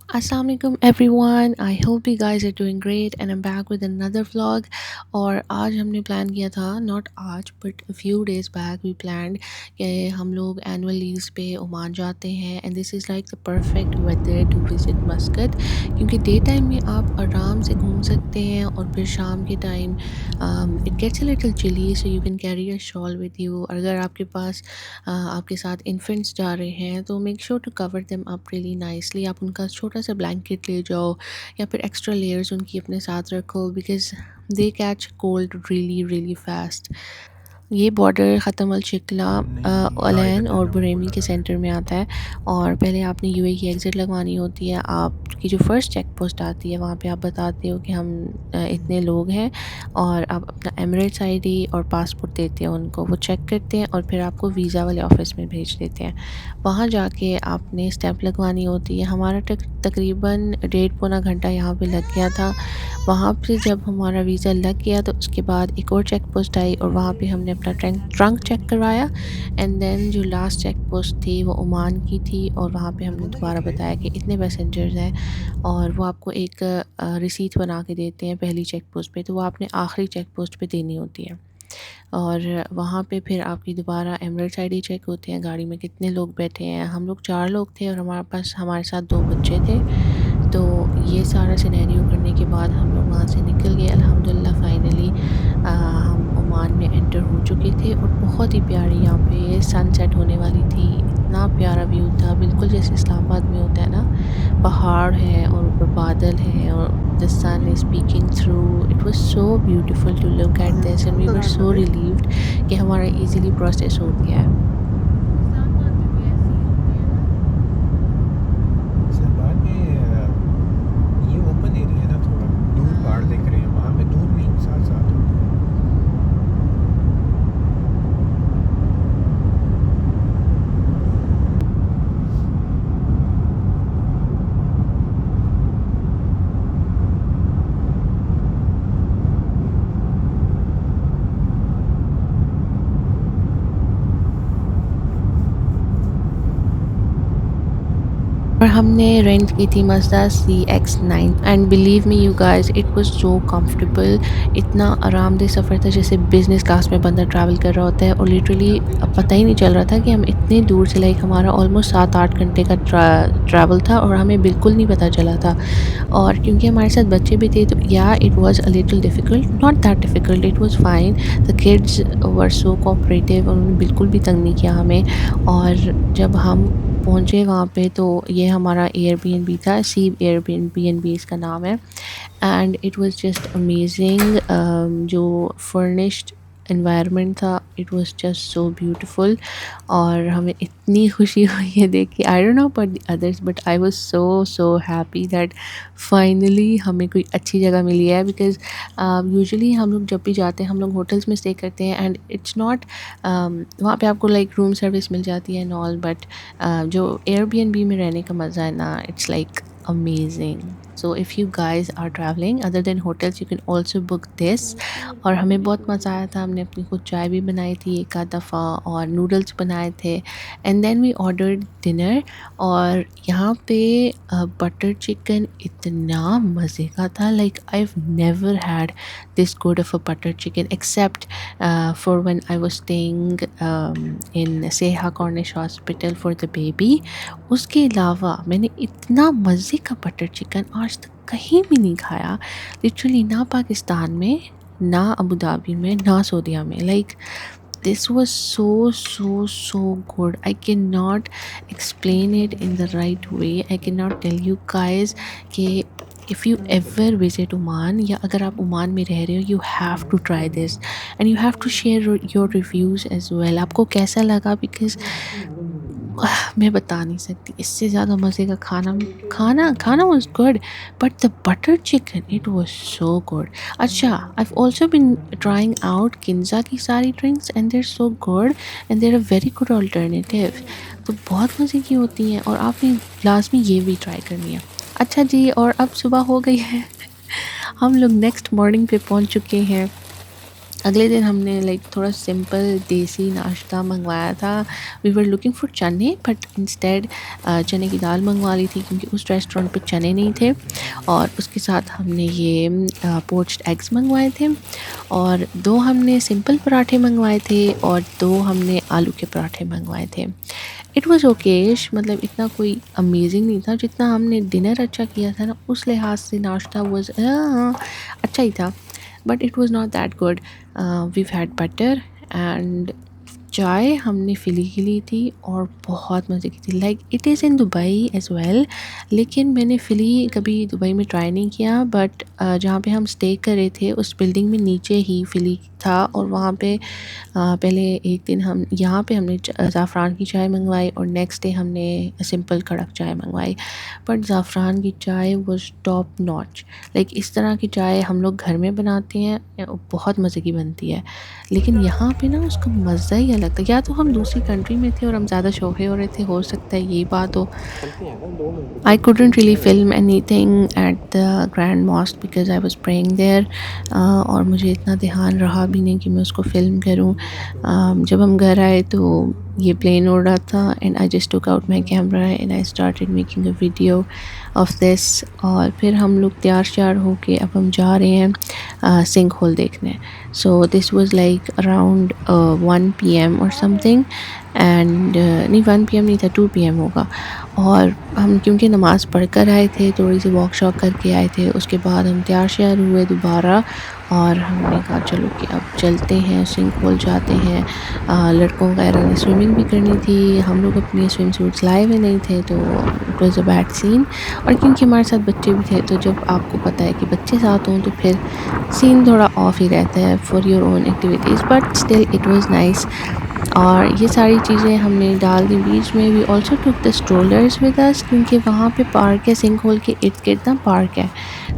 Assalamualaikum everyone, I hope you guys are doing great and I'm back with another vlog। और आज हमने plan किया था, not आज but a few days back we planned कि हम लोग एनुअल लीव्स पे ओमान जाते हैं and this is like the perfect weather to visit Muscat, क्योंकि डे टाइम में आप आराम से घूम सकते हैं और फिर शाम के time it gets a little chilly so you can carry a shawl with you. अगर आपके पास आपके साथ इन्फेंट्स जा रहे हैं तो make sure to cover them up really nicely. आप उनका छोटा सा ब्लैंकेट ले जाओ या फिर एक्स्ट्रा लेयर्स उनकी अपने साथ रखो, because they catch cold really really fast. ये बॉर्डर ख़त्म अल शिकला अलैन और बुरेमी के सेंटर में आता है और पहले आपने यूएई की एग्ज़िट लगवानी होती है। आपकी जो फ़र्स्ट चेक पोस्ट आती है वहाँ पे आप बताते हो कि हम इतने लोग हैं और आप अपना एमिरेट्स आईडी और पासपोर्ट देते हैं उनको, वो चेक करते हैं और फिर आपको वीज़ा वाले ऑफ़िस में भेज देते हैं। वहाँ जाके आपने स्टैंप लगवानी होती है। हमारा तकरीबन 1.5 पौना घंटा यहाँ पे लग गया था। वहाँ पे जब हमारा वीज़ा लग गया तो उसके बाद एक और चेक पोस्ट आई और वहाँ पे हमने अपना ट्रंक चेक करवाया एंड देन जो लास्ट चेक पोस्ट थी वो ओमान की थी और वहाँ पे हमने दोबारा बताया कि इतने पैसेंजर्स हैं और वो आपको एक रिसीट बना के देते हैं पहली चेक पोस्ट पे, तो वो आपने आखिरी चेक पोस्ट पे देनी होती है। और वहाँ पे फिर आपकी दोबारा एमरेट्स आईडी चेक होते हैं, गाड़ी में कितने लोग बैठे हैं। हम लोग 4 लोग थे और हमारे साथ 2 बच्चे थे। तो ये सारा सिनेरियो करने के बाद हम लोग वहाँ से निकल गए अल्हम्दुलिल्लाह। फाइनली हम ओमान में एंटर हो चुके थे और बहुत ही प्यारी यहाँ पे सनसेट होने वाली थी। इतना प्यारा व्यू था, बिल्कुल जैसे इस्लामाबाद में होता है ना, पहाड़ है और ऊपर बादल है और the sun is peeking through. It was so beautiful to look at this and we were so relieved कि हमारा इजीली प्रोसेस हो गया है। इस्लामाबाद में ये ओपन एरिया है ना, थोड़ा दूर पहाड़ दिख रहे हैं, वहाँ पे दूर भी इंसान साथ होते हैं। और हमने रेंट की थी Mazda CX-9 and believe me you guys it was so comfortable. इतना आरामदेह सफ़र था जैसे बिज़नेस क्लास में बंदा ट्रैवल कर रहा होता है और लिटरली पता ही नहीं चल रहा था कि हम इतने दूर से, लाइक हमारा ऑलमोस्ट 7-8 घंटे का ट्रैवल था और हमें बिल्कुल नहीं पता चला था। और क्योंकि हमारे साथ बच्चे भी थे तो या it was a little difficult, not that difficult, it was fine. The kids were so cooperative, उन्होंने बिल्कुल भी तंग नहीं किया हमें। और जब हम पहुँचे वहाँ पे तो ये हमारा एयरबीएनबी था, सी एयरबीएनबी इसका नाम है and it was just amazing. जो फर्निश्ड एनवायरनमेंट था it was just so beautiful और हमें इतनी खुशी हुई है देख के। I don't know about the others but I was so so happy that finally हमें कोई अच्छी जगह मिली है, बिकॉज़ यूजुअली हम लोग जब भी जाते हैं हम लोग होटल्स में स्टे करते हैं एंड इट्स नॉट वहाँ पे आपको लाइक रूम सर्विस मिल जाती है एंड ऑल, बट जो एयरबीएनबी में रहने का मज़ा है ना, it's like amazing. So if you guys are travelling other than hotels you can also book this. और हमें बहुत मज़ा आया था, हमने अपनी खुद चाय भी बनाई थी एक आध दफ़ा और नूडल्स बनाए थे and then we ordered dinner. और यहाँ पे बटर चिकन इतना मज़े का था, like I have never had this good of a butter chicken except for when I was staying in सेहा Cornish hospital for the baby. उसके अलावा मैंने इतना मज़े का बटर चिकन आज तक कहीं भी नहीं खाया, लिटरली ना पाकिस्तान में, ना अबू धाबी में, ना सऊदीया में। Like this was so good. I cannot explain it in the right way. I cannot tell you guys कि if you ever visit Oman या अगर आप ओमान में रह रहे हो, you have to try this and you have to share your reviews as well। आपको कैसा लगा, because मैं बता नहीं सकती इससे ज़्यादा मज़े का खाना was good but the butter chicken it was so good। अच्छा, I've also been trying out Kinza की सारी drinks and they're so good and they're a very good alternative। तो बहुत मज़े की होती हैं और आपने लाजमी ये भी ट्राई करनी है। अच्छा जी, और अब सुबह हो गई है हम लोग नेक्स्ट मॉर्निंग पे पहुंच चुके हैं अगले दिन हमने लाइक थोड़ा सिंपल देसी नाश्ता मंगवाया था। वी वर लुकिंग फॉर चने बट इंस्टेड चने की दाल मंगवा ली थी क्योंकि उस रेस्टोरेंट पे चने नहीं थे। और उसके साथ हमने ये पोच्ड एग्स मंगवाए थे और 2 हमने सिंपल पराठे मंगवाए थे और 2 हमने आलू के पराठे मंगवाए थे। इट वाज़ ओकेश, मतलब इतना कोई अमेज़िंग नहीं था। जितना हमने डिनर अच्छा किया था ना, उस लिहाज से नाश्ता वाज़ अच्छा ही था, but it was not that good. वी've हैड बटर एंड चाय हमने फ़िली की ली थी और बहुत मज़े की थी। Like it is in Dubai as well, लेकिन मैंने फ़िली कभी दुबई में ट्राई नहीं किया। बट जहाँ पे हम स्टे कर रहे थे उस बिल्डिंग में नीचे ही फ़िली था और वहाँ पे पहले एक दिन हम यहाँ पे हमने ज़ाफ़रान की चाय मंगवाई और नेक्स्ट डे हमने सिंपल कड़क चाय मंगवाई। बट ज़ाफ़रान की चाय वाज़ टॉप नॉच। लाइक इस तरह की चाय हम लोग घर में बनाते हैं, बहुत मज़े की बनती है, लेकिन यहाँ पे ना उसका मज़ा ही अलग था। या तो हम दूसरी कंट्री में थे और हम ज़्यादा शौक़ी हो रहे थे, हो सकता है यही बात हो। I couldn't really film anything at the Grand Mosque because I was praying there, और मुझे इतना ध्यान रहा भी नहीं कि मैं उसको फ़िल्म करूँ। जब हम घर आए तो ये प्लेन उड़ रहा था and I just took out my camera and I started making a video of this. और फिर हम लोग तैयार श्यार होके अब हम जा रहे हैं सिंक होल देखने। So this was like around 1 PM और समथिंग एंड नहीं 1 PM नहीं था, 2 PM होगा। और हम क्योंकि नमाज़ पढ़ कर आए थे, थोड़ी सी वॉक शॉक करके आए थे, उसके बाद हम तैयार श्यार हुए दोबारा और हमने कहा चलो कि अब चलते हैं स्विमिंग पूल जाते हैं। लड़कों वगैरह ने स्विमिंग भी करनी थी, हम लोग अपने स्विम सूट्स लाए हुए नहीं थे तो it was a bad scene. और क्योंकि हमारे साथ बच्चे भी थे, तो जब आपको पता है कि बच्चे साथ हों तो फिर सीन थोड़ा ऑफ ही रहता है for your own activities, but still it was nice. और ये सारी चीज़ें हमने डाल दी बीच में। We also took the strollers with us क्योंकि वहाँ पे पार्क है, सिंक होल के इर्द गिर्द ना पार्क है,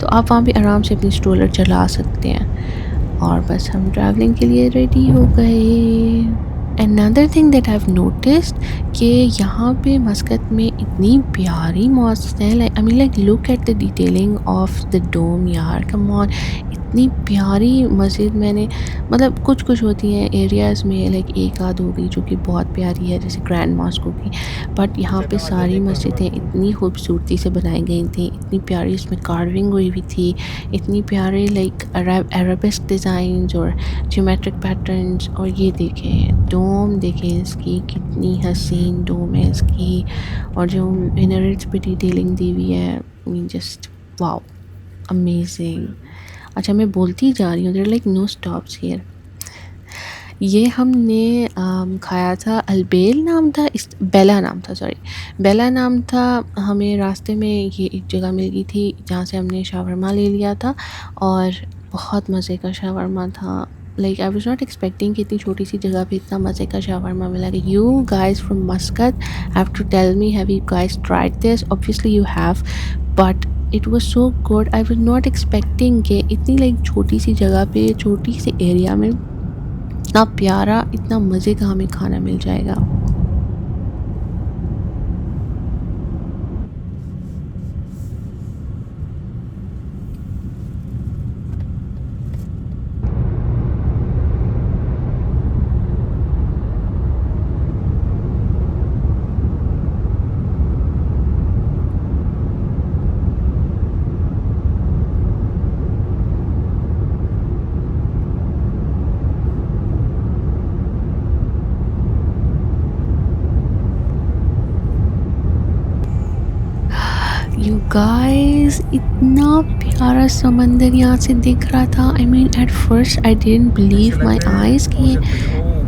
तो आप वहाँ पे आराम से अपनी स्ट्रोलर चला सकते हैं। और बस हम ट्रैवलिंग के लिए रेडी हो गए। Another thing that I have noticed कि यहाँ पे मस्कत में इतनी प्यारी मॉस्क है। Like I mean like look at the detailing of the dome यार, कम ऑन। इतनी प्यारी मस्जिद मैंने, मतलब कुछ कुछ होती हैं एरियाज़ में, लाइक एक आध होगी जो कि बहुत प्यारी है जैसे ग्रैंड मॉस्क होगी, बट यहाँ पे सारी मस्जिदें इतनी खूबसूरती से बनाई गई थी, इतनी प्यारी इसमें कार्विंग हुई हुई थी, इतनी प्यारे लाइक अरेबिस्क डिज़ाइंस और ज्योमेट्रिक पैटर्न्स। और ये देखें डोम, देखें इसकी कितनी हसीन डोम है इसकी, और जो मिनरेट्स पे डिटेलिंग दी हुई है, मीन जस्ट वाओ, अमेजिंग। अच्छा मैं बोलती जा रही हूँ, there like no stops here. ये हमने खाया था, अलबेल नाम था, इस बेला नाम था, सॉरी बेला नाम था। हमें रास्ते में ये एक जगह मिल गई थी जहाँ से हमने शावरमा ले लिया था और बहुत मज़े का शावरमा था। Like I was not expecting कि इतनी छोटी सी जगह पे इतना मज़े का शावरमा मिला। You guys from Muscat have to tell me, have you guys tried this? Obviously you have, but it was so good. I was not expecting कि इतनी लाइक छोटी सी जगह पे, छोटी सी एरिया में इतना प्यारा, इतना मज़े का हमें खाना मिल जाएगा। यू गाइस, इतना प्यारा समंदर यहाँ से दिख रहा था। I mean at first I didn't believe my eyes कि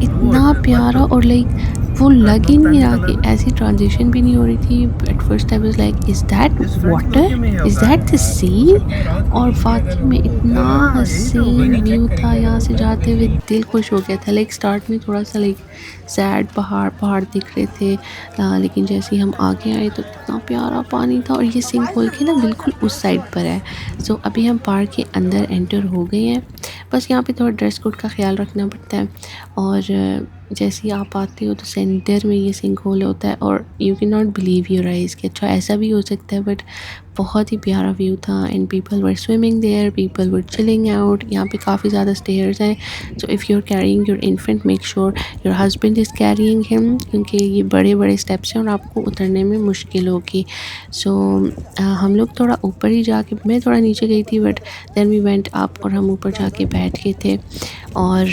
इतना प्यारा, और लाइक वो लग ही नहीं रहा कि ऐसी ट्रांजिशन भी नहीं हो रही थी। At first I was like is that water, is that the sea? और वाकई में इतना हसीन व्यू था, यहाँ से जाते हुए दिल खुश हो गया था। लाइक स्टार्ट में थोड़ा सा लाइक सैड पहाड़ पहाड़ दिख रहे थे, लेकिन जैसे ही हम आगे आए तो कितना प्यारा पानी था। और ये सिंक होल के ना बिल्कुल उस साइड पर है। सो अभी हम पार्क के अंदर एंटर हो गए हैं। बस यहाँ पे थोड़ा ड्रेस कोड का ख्याल रखना पड़ता है। और जैसे ही आप आते हो तो सेंटर में ये सिंक होल होता है और you can not believe your eyes कि अच्छा ऐसा भी हो सकता है। बट बहुत ही प्यारा व्यू था and people were swimming there, people were chilling out. यहाँ पे काफ़ी ज़्यादा स्टेयर्स हैं, so if you are carrying your infant make sure your husband is carrying him, क्योंकि ये बड़े बड़े स्टेप्स हैं और आपको उतरने में मुश्किल होगी। सो हम लोग थोड़ा ऊपर ही जाके, मैं थोड़ा नीचे गई थी but then we went up और हम ऊपर जाके बैठ गए थे। और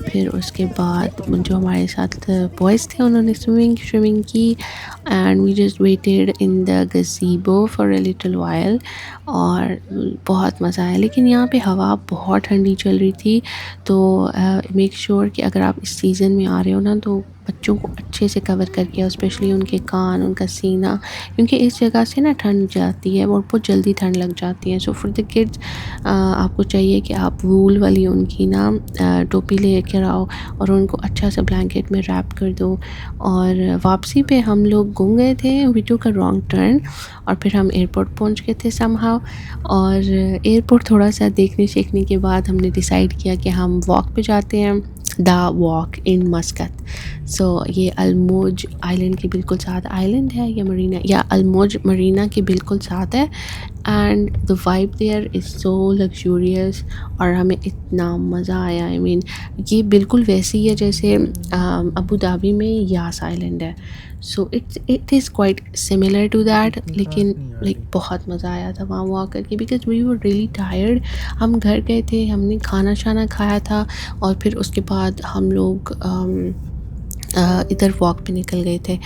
फिर उसके बाद जो हमारे साथ बॉयज़ थे उन्होंने स्विमिंग स्विमिंग की and we just waited in the gazebo for a little while. और बहुत मज़ा आया, लेकिन यहाँ पे हवा बहुत ठंडी चल रही थी। तो मेक श्योर कि अगर आप इस सीज़न में आ रहे हो ना तो बच्चों को अच्छे से कवर करके आओ, स्पेशली उनके कान, उनका सीना, क्योंकि इस जगह से ना ठंड जाती है और बहुत जल्दी ठंड लग जाती है। सो फॉर द किड्स आपको चाहिए कि आप वूल वाली उनकी ना टोपी ले कर आओ और उनको अच्छा सा ब्लैंकेट में रैप कर दो। और वापसी पे हम लोग घूम गए थे, वी टूक अ रॉन्ग टर्न और फिर हम एयरपोर्ट पहुंच गए थे समहाउ। और एयरपोर्ट थोड़ा सा देखने शेखने के बाद हमने डिसाइड किया कि हम वॉक पे जाते हैं, द वॉक इन मस्कत। सो ये अल्मोज आइलैंड के बिल्कुल साथ आइलैंड है या मरीना, या अल्मोज मरीना के बिल्कुल साथ है। And the vibe there is so luxurious और हमें इतना मज़ा आया। आई मीन ये बिल्कुल वैसी है जैसे अबू धाबी में यास आइलैंड है। So it is quite similar to that, इतनी लेकिन खास नहीं आ लाइक रही। बहुत मज़ा आया था वहाँ वॉक करके, because we were really tired. हम घर गए थे, हमने खाना शाना खाया था और फिर उसके बाद हम लोग इधर वॉक पे निकल गए थे।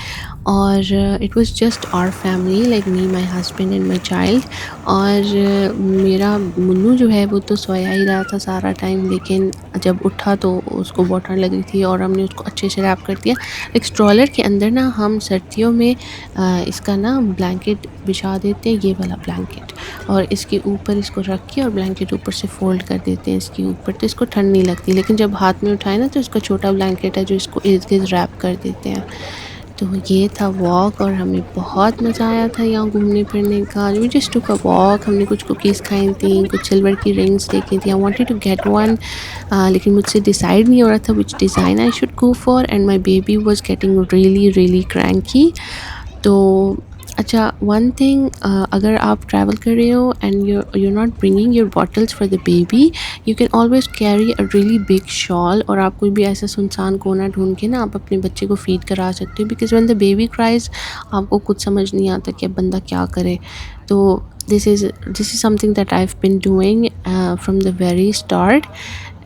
और it was just our family, like me, my husband and my child. और मेरा मुन्नू जो है वो तो सोया ही रहा था सारा टाइम, लेकिन जब उठा तो उसको बहुत ठंड लग रही थी और हमने उसको अच्छे से रैप कर दिया। एक स्ट्रॉलर के अंदर ना हम सर्दियों में इसका ना ब्लैंकेट बिछा देते हैं, ये वाला ब्लैंकेट, और इसके ऊपर इसको रख के और ब्लैंकेट ऊपर से फोल्ड कर देते हैं इसके ऊपर, तो इसको ठंड नहीं लगती। लेकिन जब हाथ में उठाए ना तो इसका छोटा ब्लैंकेट है जो इसको इर्द गिर्द रैप कर देते हैं। तो ये था वॉक और हमें बहुत मज़ा आया था यहाँ घूमने फिरने का। We just took a walk, हमने कुछ कुकीज़ खाई थी, कुछ सिल्वर की रिंग्स देखी थी। I wanted to get one, लेकिन मुझसे डिसाइड नहीं हो रहा था which design I should go for and my baby was getting really really cranky. तो अच्छा, वन थिंग, अगर आप ट्रैवल कर रहे हो and you're not bringing your bottles for the baby, you can always carry a really big shawl, और आप कोई भी ऐसा सुनसान कोना ढूंढ के ना आप अपने बच्चे को फीड करा सकते हो। Because when the baby cries आपको कुछ समझ नहीं आता कि अब बंदा क्या करे। तो this is something that I've been doing from the very start,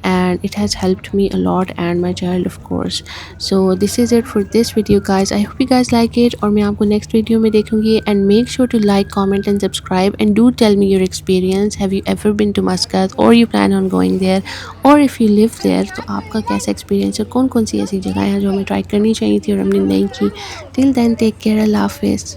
and it has helped me a lot and my child of course. So this is it for this video guys, I hope you guys like it और मैं आपको next video में देखूंगी। And make sure to like, comment and subscribe, and do tell me your experience. Have you ever been to Muscat or you plan on going there, or if you live there तो आपका कैसा experience है, कौन कौन सी ऐसी जगह है जो हमें try करनी चाहिए थी और हमने नहीं की। Till then, take care, Allah Hafiz.